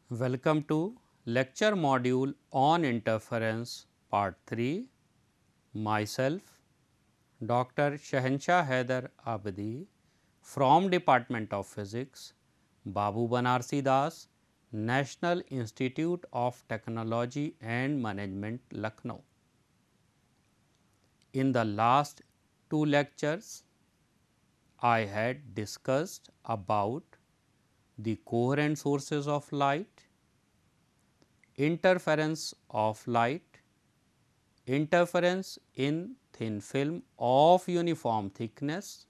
Welcome to lecture module on interference part 3. Myself Dr. Shahanshah Haider Abdi from Department of Physics, Babu Banarsi Das, National Institute of Technology and Management, Lucknow. In the last two lectures, I had discussed about the coherent sources of light, interference of light, interference in thin film of uniform thickness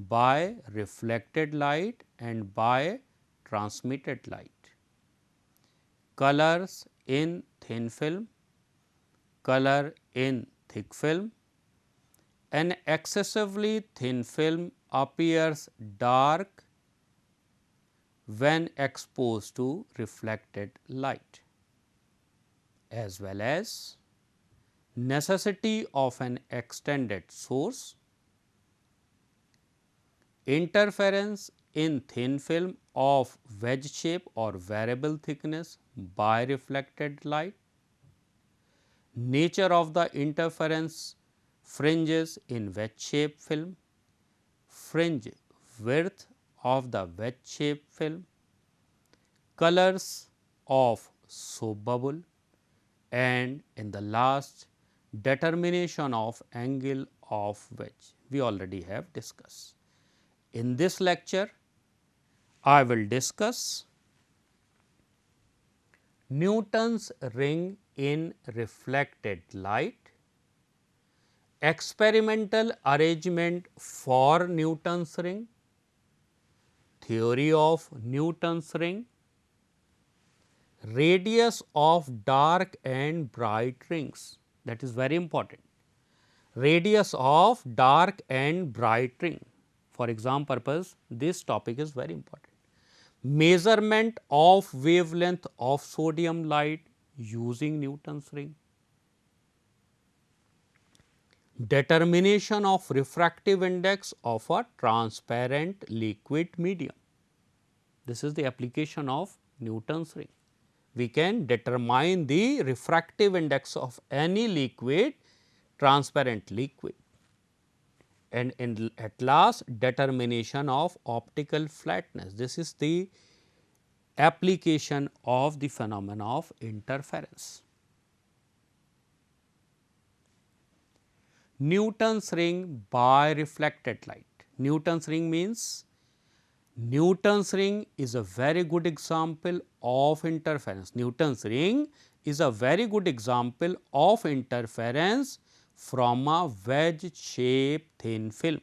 by reflected light and by transmitted light, colors in thin film, color in thick film. An excessively thin film appears dark when exposed to reflected light, as well as necessity of an extended source, interference in thin film of wedge shape or variable thickness by reflected light, nature of the interference fringes in wedge shape film, fringe width of the wedge shape film, colors of soap bubble, and in the last determination of angle of wedge we already have discussed. In this lecture, I will discuss Newton's ring in reflected light, experimental arrangement for Newton's ring, theory of Newton's ring, radius of dark and bright rings, that is very important. Radius of dark and bright ring. For exam purpose, this topic is very important. Measurement of wavelength of sodium light using Newton's ring, determination of refractive index of a transparent liquid medium. This is the application of Newton's ring. We can determine the refractive index of any liquid, transparent liquid, and at last determination of optical flatness. This is the application of the phenomena of interference. Newton's ring by reflected light. Newton's ring means Newton's ring is a very good example of interference. Newton's ring is a very good example of interference from a wedge shaped thin film.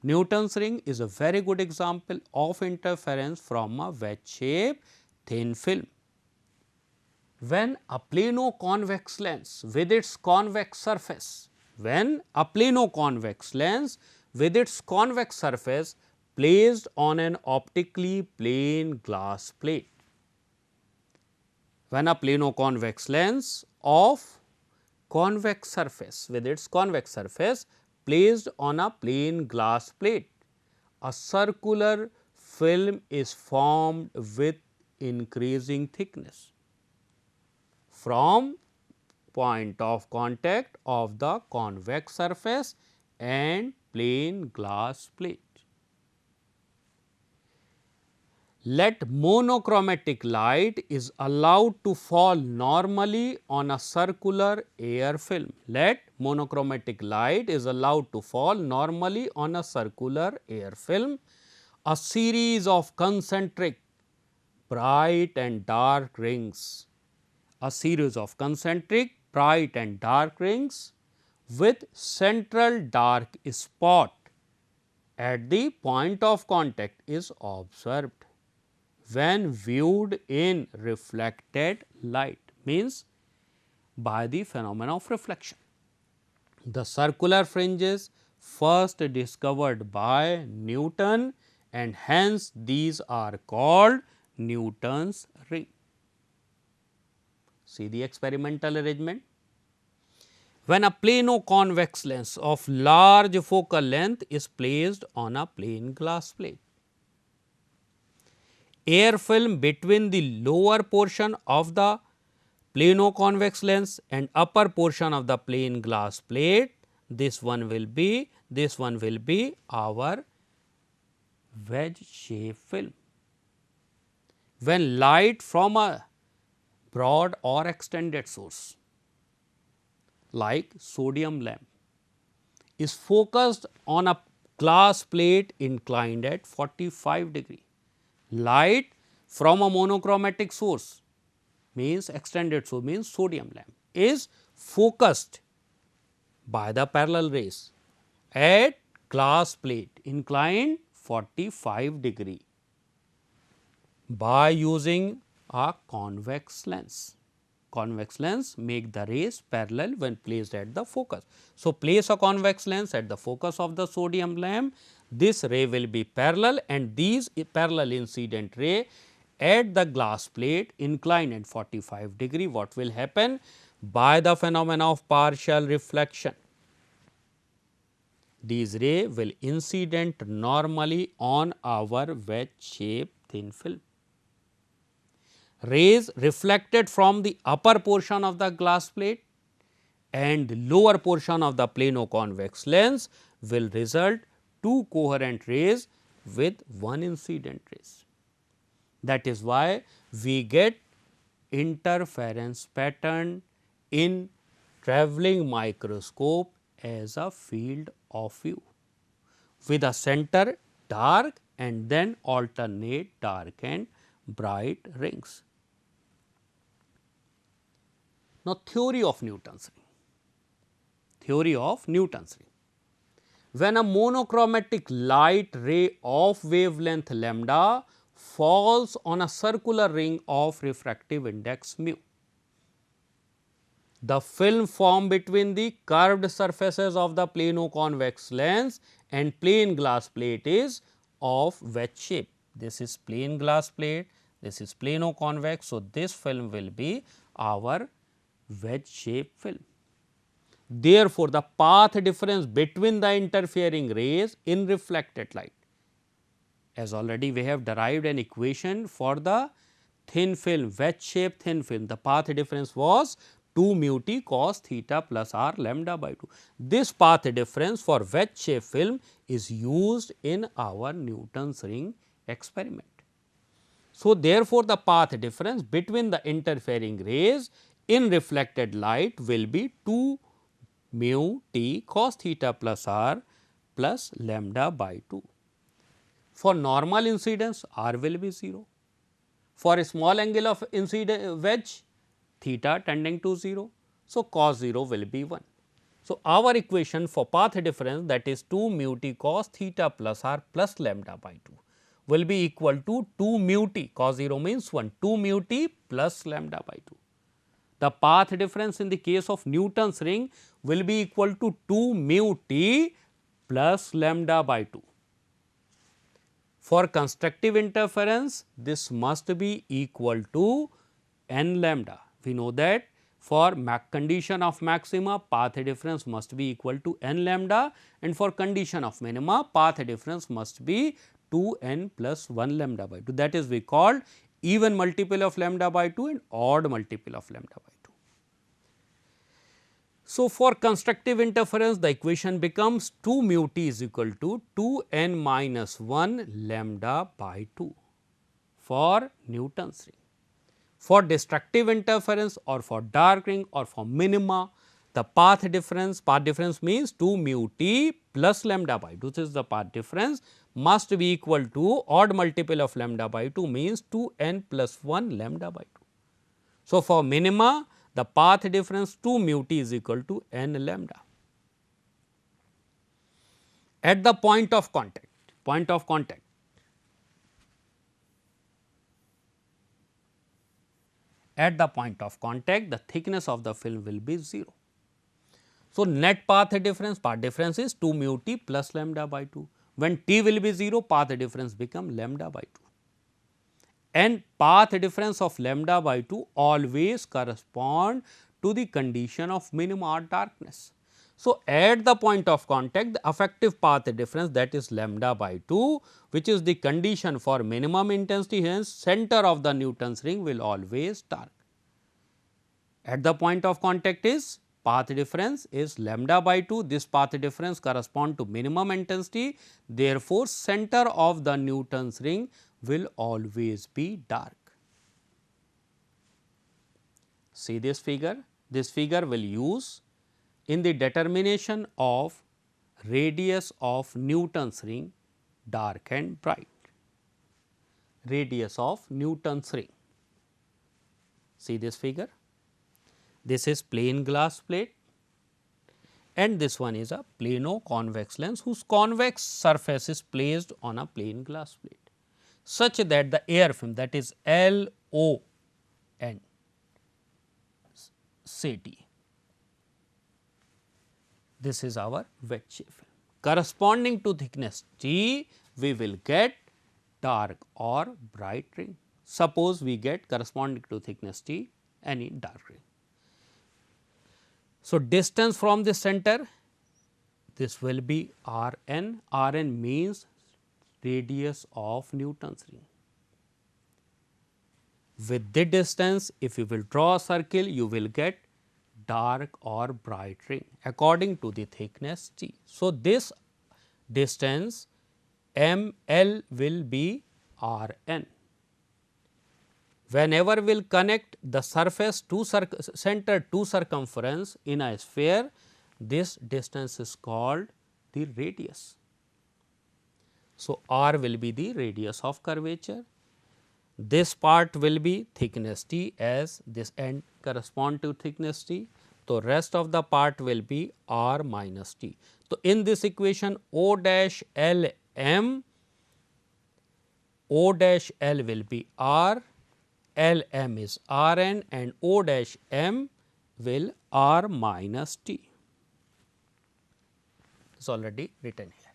Newton's ring is a very good example of interference from a wedge shaped thin film. When a plano-convex lens with its convex surface, when a plano-convex lens with its convex surface placed on an optically plane glass plate, when a plano-convex lens of convex surface with its convex surface placed on a plane glass plate, a circular film is formed with increasing thickness from point of contact of the convex surface and plane glass plate. Let monochromatic light is allowed to fall normally on a circular air film. Let monochromatic light is allowed to fall normally on a circular air film. A series of concentric bright and dark rings, a series of concentric bright and dark rings with central dark spot at the point of contact is observed when viewed in reflected light, means by the phenomena of reflection. The circular fringes first discovered by Newton, and hence these are called Newton's ring. See the experimental arrangement. When a plano-convex lens of large focal length is placed on a plane glass plate, air film between the lower portion of the plano-convex lens and upper portion of the plane glass plate. This one will be our wedge shape film. When light from a broad or extended source like sodium lamp is focused on a glass plate inclined at 45 degree. Light from a monochromatic source means extended source means sodium lamp is focused by the parallel rays at glass plate inclined 45 degree by using a convex lens. Convex lens make the rays parallel when placed at the focus. So, place a convex lens at the focus of the sodium lamp, this ray will be parallel and these parallel incident ray at the glass plate inclined at 45 degree. What will happen? By the phenomena of partial reflection, these ray will incident normally on our wedge shaped thin film. Rays reflected from the upper portion of the glass plate and the lower portion of the plano-convex lens will result two coherent rays with one incident rays. That is why we get interference pattern in travelling microscope as a field of view with a center dark and then alternate dark and bright rings. Now, theory of Newton's ring. Theory of Newton's ring. When a monochromatic light ray of wavelength lambda falls on a circular ring of refractive index mu, the film formed between the curved surfaces of the plano-convex lens and plane glass plate is of wedge shape. This is plane glass plate, this is plano-convex. So, this film will be our wedge shape film. Therefore, the path difference between the interfering rays in reflected light, as already we have derived an equation for the thin film, wedge shaped thin film, the path difference was 2 mu t cos theta plus r lambda by 2. This path difference for wedge shaped film is used in our Newton's ring experiment. So, therefore, the path difference between the interfering rays in reflected light will be 2 mu t cos theta plus r plus lambda by 2. For normal incidence, r will be 0. For a small angle of incident wedge, theta tending to 0. So, cos 0 will be 1. So, our equation for path difference, that is 2 mu t cos theta plus r plus lambda by 2 will be equal to 2 mu t, cos 0 means 1, 2 mu t plus lambda by 2. The path difference in the case of Newton's ring will be equal to 2 mu t plus lambda by 2. For constructive interference, this must be equal to n lambda. We know that for condition of maxima, path difference must be equal to n lambda, and for condition of minima, path difference must be 2 n plus 1 lambda by 2. That is we called even multiple of lambda by 2 and odd multiple of lambda by 2. So, for constructive interference, the equation becomes 2 mu t is equal to 2 n minus 1 lambda by 2 for Newton's ring. For destructive interference or for dark ring or for minima, the path difference means 2 mu t plus lambda by 2, this is the path difference, must be equal to odd multiple of lambda by 2 means 2 n plus 1 lambda by 2. So, for minima, the path difference 2 mu t is equal to n lambda. At the point of contact, at the point of contact, the thickness of the film will be 0. So, net path difference is 2 mu t plus lambda by 2. When t will be 0, path difference become lambda by 2. And path difference of lambda by 2 always correspond to the condition of minima or darkness. So, at the point of contact, the effective path difference, that is lambda by 2, which is the condition for minimum intensity, hence center of the Newton's ring will always dark. At the point of contact is path difference is lambda by 2, this path difference correspond to minimum intensity, therefore, center of the Newton's ring will always be dark. See this figure will use in the determination of radius of Newton's ring dark and bright, radius of Newton's ring. See this figure, this is plain glass plate and this one is a plano convex lens whose convex surface is placed on a plain glass plate, such that the air film, that is LON CT. This is our Wedge-shaped film. Corresponding to thickness T, we will get dark or bright ring. Suppose we get corresponding to thickness T any dark ring. So, distance from the center, this will be Rn. Rn means radius of Newton's ring. With the distance, if you will draw a circle, you will get dark or bright ring according to the thickness T. So, this distance ML will be Rn. Whenever we will connect the surface to center to circumference in a sphere, this distance is called the radius. So, R will be the radius of curvature. This part will be thickness T, as this end correspond to thickness T. So, rest of the part will be R minus T. So, in this equation O dash L M, O dash L will be R, L M is R n and O dash M will R minus T. It is already written here.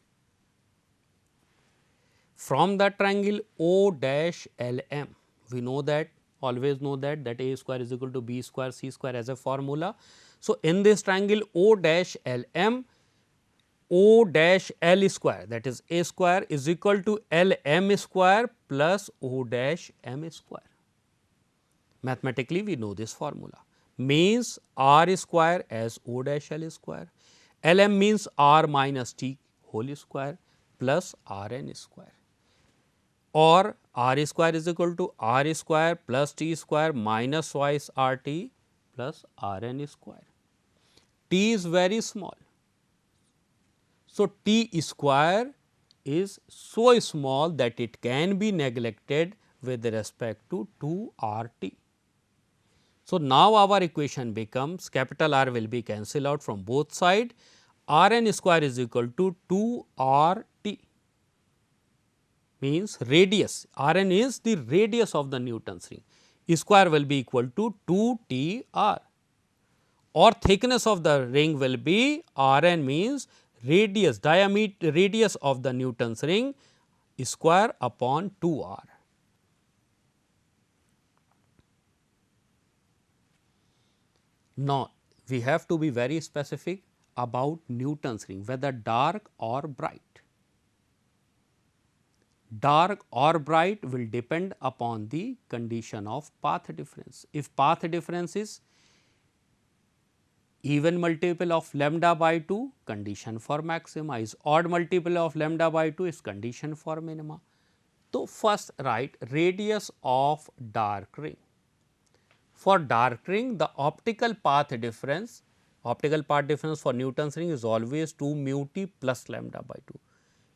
From the triangle O dash L M, we know that, always know that A square is equal to B square C square as a formula. So, in this triangle O dash L M, O dash L square, that is A square, is equal to L M square plus O dash M square. Mathematically we know this formula, means R square as O dash L square, L M means R minus T whole square plus R n square, or R square is equal to R square plus T square minus twice R T plus R n square. T is very small. So, T square is so small that it can be neglected with respect to 2 R T. So, now our equation becomes capital R will be cancelled out from both sides, R n square is equal to 2 R T, means radius, R n is the radius of the Newton's ring, square will be equal to 2 T R, or thickness of the ring will be R n means radius, diameter, radius of the Newton's ring square upon 2 R. Now, we have to be very specific about Newton's ring, whether dark or bright. Dark or bright will depend upon the condition of path difference. If path difference is even multiple of lambda by 2, condition for maxima, is odd multiple of lambda by 2 is condition for minima. So, first write radius of dark ring. For dark ring, the optical path difference for Newton's ring is always 2 mu t plus lambda by 2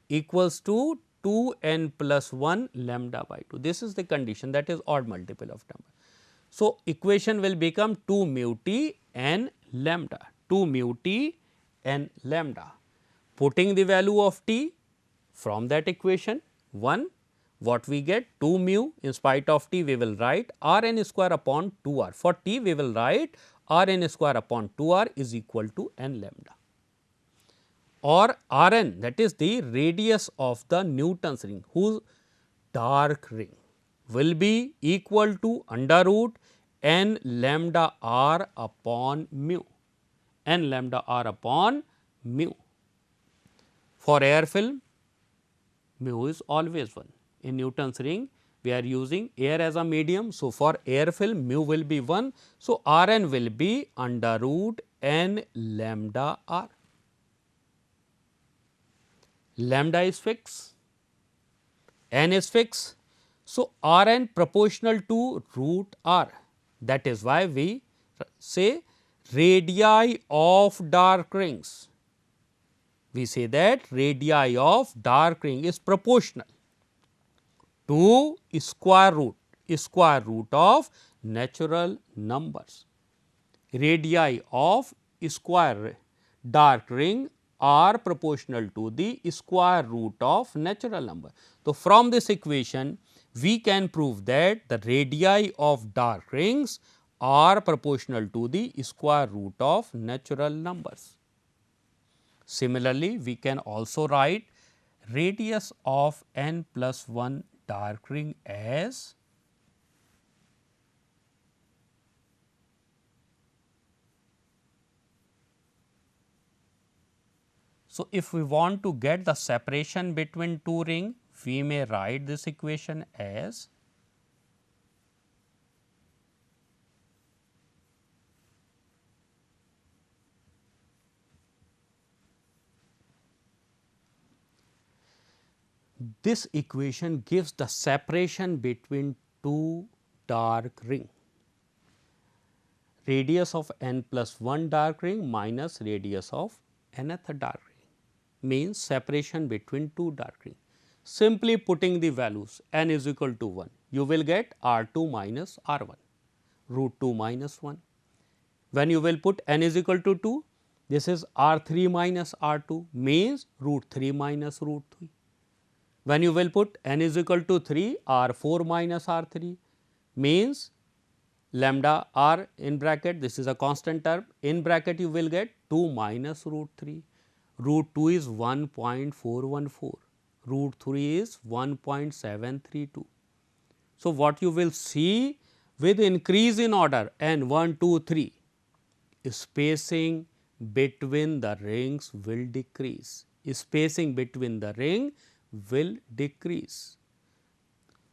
equals to 2 n plus 1 lambda by 2. This is the condition, that is odd multiple of number. So, equation will become 2 mu t n lambda, 2 mu t n lambda. Putting the value of t from that equation 1, what we get 2 mu, in spite of t we will write R n square upon 2 r. For t we will write R n square upon 2 r is equal to n lambda, or R n, that is the radius of the Newton's ring, whose dark ring will be equal to under root n lambda r upon mu. n lambda r upon mu. For air film, mu is always 1. In Newton's ring, we are using air as a medium. So, for air film mu will be 1. So, R n will be under root n lambda r. Lambda is fixed, n is fixed. So, R n proportional to root r, that is why we say radii of dark rings. We say that radii of dark ring is proportional to square root of natural numbers. Radii of square dark ring are proportional to the square root of natural number. So, from this equation we can prove that the radii of dark rings are proportional to the square root of natural numbers. Similarly, we can also write radius of n plus 1 dark ring as so, if we want to get the separation between two rings, we may write this equation as this equation gives the separation between two dark ring. Radius of n plus 1 dark ring minus radius of nth dark ring means separation between two dark rings. Simply putting the values n is equal to 1, you will get R 2 minus R 1, root 2 minus 1. When you will put n is equal to 2, this is R 3 minus R 2 means root 3 minus root 3. When you will put n is equal to 3, R 4 minus R 3 means lambda r in bracket, this is a constant term, in bracket you will get 2 minus root 3. Root 2 is 1.414, root 3 is 1.732. So, what you will see with increase in order n 1, 2, 3, spacing between the rings will decrease, spacing between the ring will decrease.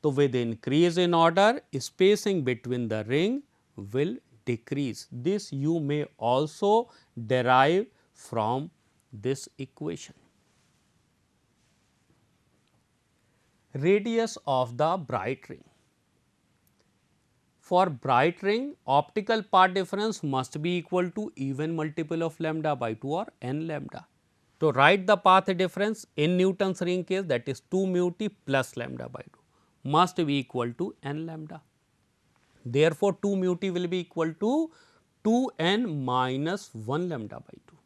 So, with increase in order, spacing between the ring will decrease. This you may also derive from this equation. Radius of the bright ring. For bright ring, optical path difference must be equal to even multiple of lambda by 2 or n lambda. To write the path difference in Newton's ring case, that is 2 mu t plus lambda by 2 must be equal to n lambda. Therefore, 2 mu t will be equal to 2 n minus 1 lambda by 2.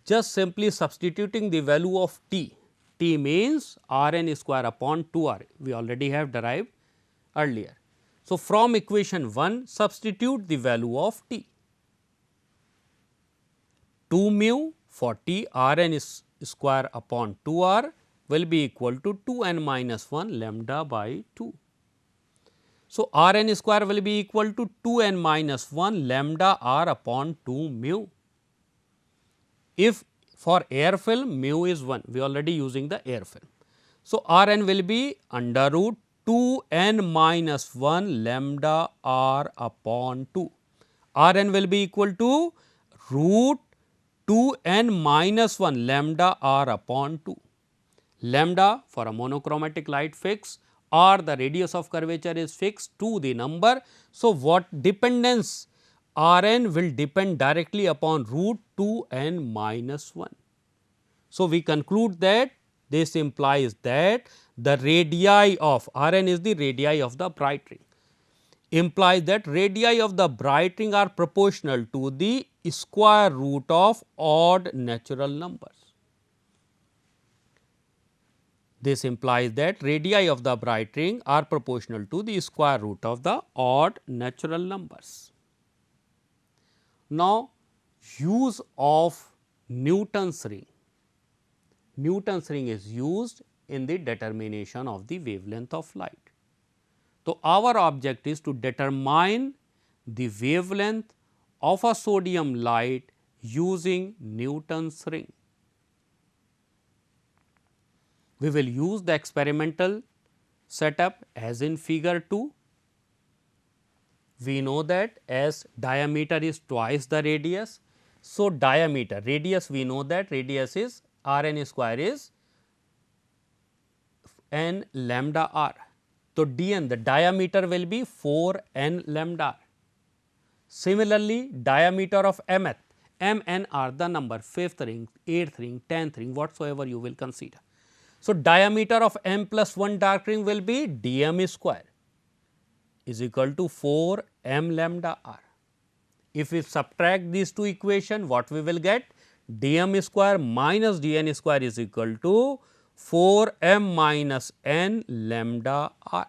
Just simply substituting the value of t, t means R n square upon 2 R, we already have derived earlier. So, from equation 1 substitute the value of t. 2 mu for t R n is square upon 2 R will be equal to 2 n minus 1 lambda by 2. So, R n square will be equal to 2 n minus 1 lambda r upon 2 mu. If for air film mu is 1, we are already using the air film. So, R n will be under root 2 n minus 1 lambda r upon 2. R n will be equal to root 2 n minus 1 lambda r upon 2. Lambda for a monochromatic light fixed or the radius of curvature is fixed to the number. So, what dependence R n will depend directly upon root 2 n minus 1. So, we conclude that this implies that the radii of R n is the radii of the bright ring, implies that radii of the bright ring are proportional to the square root of odd natural numbers. This implies that radii of the bright ring are proportional to the square root of the odd natural numbers. Now, use of Newton's ring. Newton's ring is used in the determination of the wavelength of light. So, our object is to determine the wavelength of a sodium light using Newton's ring. We will use the experimental setup as in figure 2. We know that as diameter is twice the radius. So, diameter radius we know that radius is r n square is n lambda r. So, d n the diameter will be 4 n lambda r. Similarly, diameter of mth, m n are the number 5th ring, 8th ring, 10th ring whatsoever you will consider. So, diameter of m plus 1 dark ring will be d m square is equal to 4 m lambda r. If we subtract these two equations, what we will get? D m square minus d n square is equal to 4 m minus n lambda r,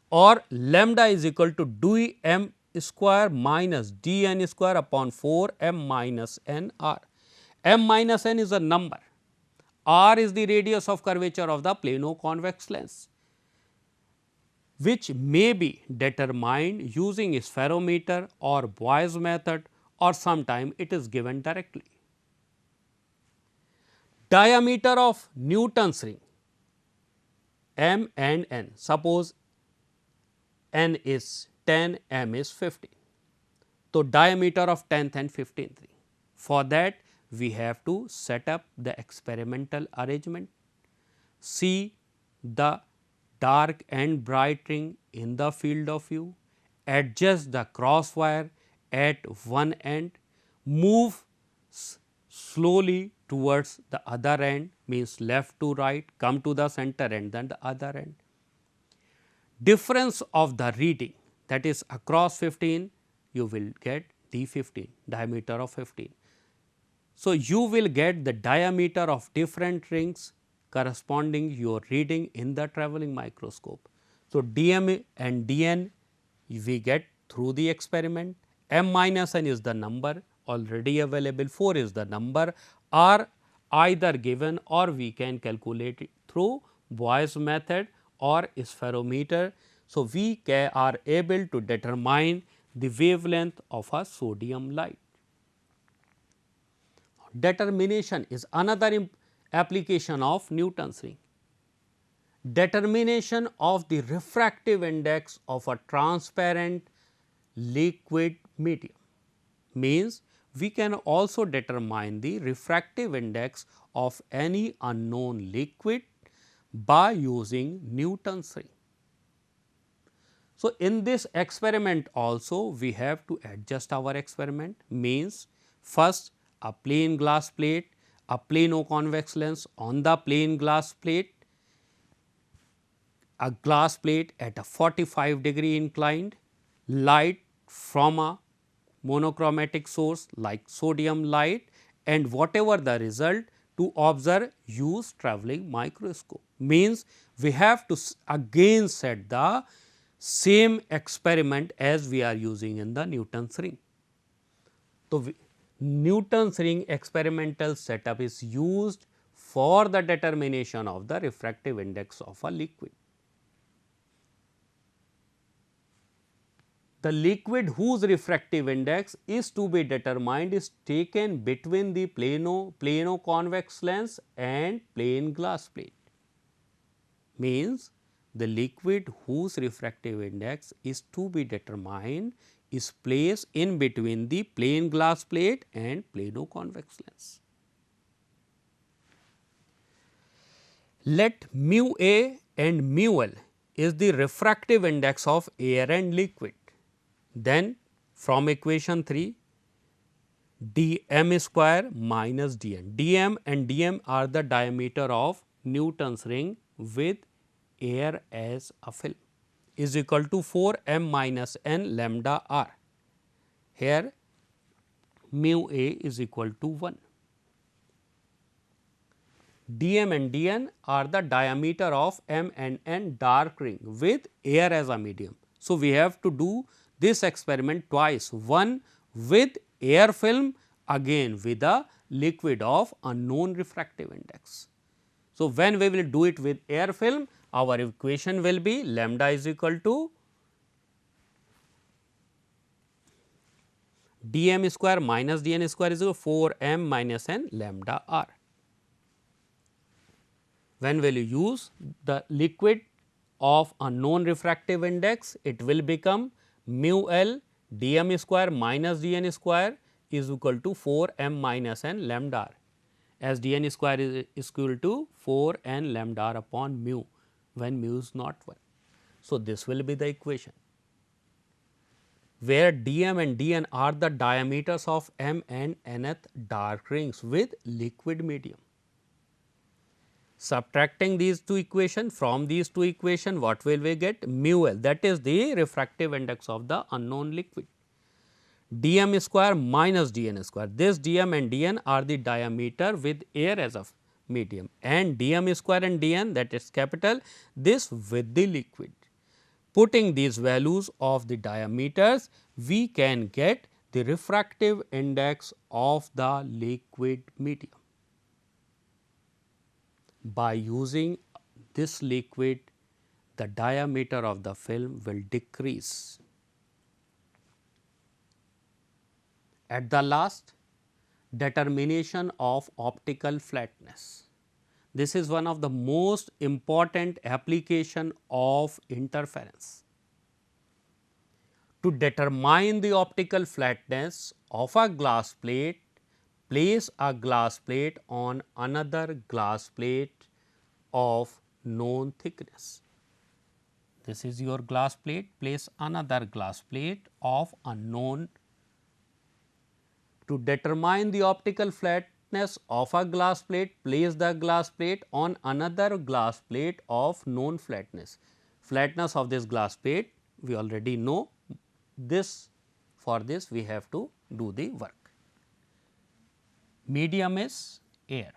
or lambda is equal to d m square minus d n square upon 4 m minus n r. M minus n is a number, r is the radius of curvature of the plano-convex lens, which may be determined using spherometer or Boy's method, or sometime it is given directly. Diameter of Newton's ring m and n, suppose n is 10, m is 15. So, diameter of 10th and 15th ring. For that we have to set up the experimental arrangement, see the dark and bright ring in the field of view, adjust the cross wire at one end, move slowly towards the other end, means left to right, come to the center and then the other end. Difference of the reading, that is across 15, you will get d 15, diameter of 15. So, you will get the diameter of different rings corresponding your reading in the travelling microscope. So, d m and d n we get through the experiment, m minus n is the number already available, 4 is the number, are either given or we can calculate it through Boy's method or spherometer. So, we are able to determine the wavelength of a sodium light. Determination is another application of Newton's ring. Determination of the refractive index of a transparent liquid medium means we can also determine the refractive index of any unknown liquid by using Newton's ring. So, in this experiment also we have to adjust our experiment, means first a plain glass plate, a plano-convex lens, on the plain glass plate, a glass plate at a 45-degree inclined, light from a monochromatic source like sodium light, and whatever the result to observe, use travelling microscope. Means we have to again set the same experiment as we are using in the Newton's ring. So, Newton's ring experimental setup is used for the determination of the refractive index of a liquid. The liquid whose refractive index is to be determined is taken between the plano-convex lens and plain glass plate. Means the liquid whose refractive index is to be determined is placed in between the plain glass plate and plano-convex lens. Let mu A and mu L is the refractive index of air and liquid. Then from equation 3, d m square minus d n, d m and d m are the diameter of Newton's ring with air as a film, is equal to 4 m minus n lambda r. Here mu A is equal to 1. d m and d n are the diameter of m and n dark ring with air as a medium. So, we have to do this experiment twice, one with air film, again with a liquid of unknown refractive index. So, when we will do it with air film, our equation will be lambda is equal to dm square minus dn square is equal to 4 m minus n lambda r. When will you use the liquid of a known refractive index, it will become mu l dm square minus dn square is equal to 4 m minus n lambda r, as dn square is equal to 4 n lambda r upon mu when mu is not 1. So, this will be the equation where dm and dn are the diameters of m and nth dark rings with liquid medium. Subtracting these two equations, from these two equations what will we get? Mu l, that is the refractive index of the unknown liquid, dm square minus dn square. This dm and dn are the diameter with air as a medium, and dm square and dn, that is capital, this with the liquid. Putting these values of the diameters, we can get the refractive index of the liquid medium. By using this liquid, the diameter of the film will decrease. At the last, determination of optical flatness. This is one of the most important application of interference. To determine the optical flatness of a glass plate, place a glass plate on another glass plate of known thickness. This is your glass plate, place another glass plate of unknown. To determine the optical flatness of a glass plate, place the glass plate on another glass plate of known flatness. Flatness of this glass plate we already know. This, for this we have to do the work. Medium is air.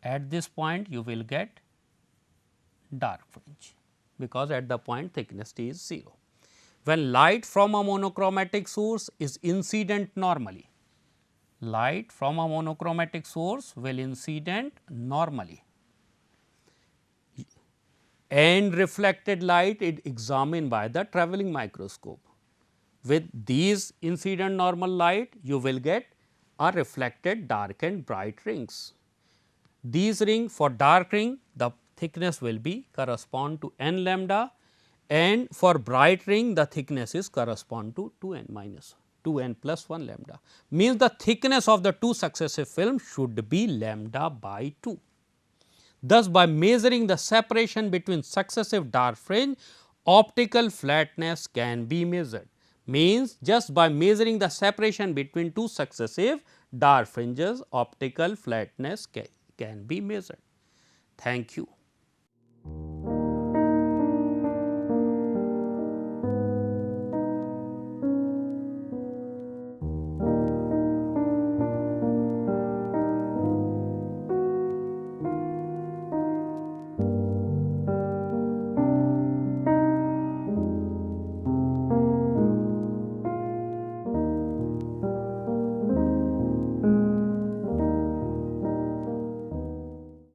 At this point you will get dark fringe, because at the point thickness T is 0. When light from a monochromatic source is incident normally, light from a monochromatic source will incident normally, and reflected light is examined by the travelling microscope. With these incident normal light, you will get a reflected dark and bright rings. These ring, for dark ring, the thickness will be correspond to n lambda, and for bright ring the thickness is correspond to 2n minus 2n plus 1 lambda, means the thickness of the two successive films should be lambda by 2. Thus, by measuring the separation between successive dark fringe, optical flatness can be measured. Means just by measuring the separation between two successive dark fringes, optical flatness can be measured. Thank you.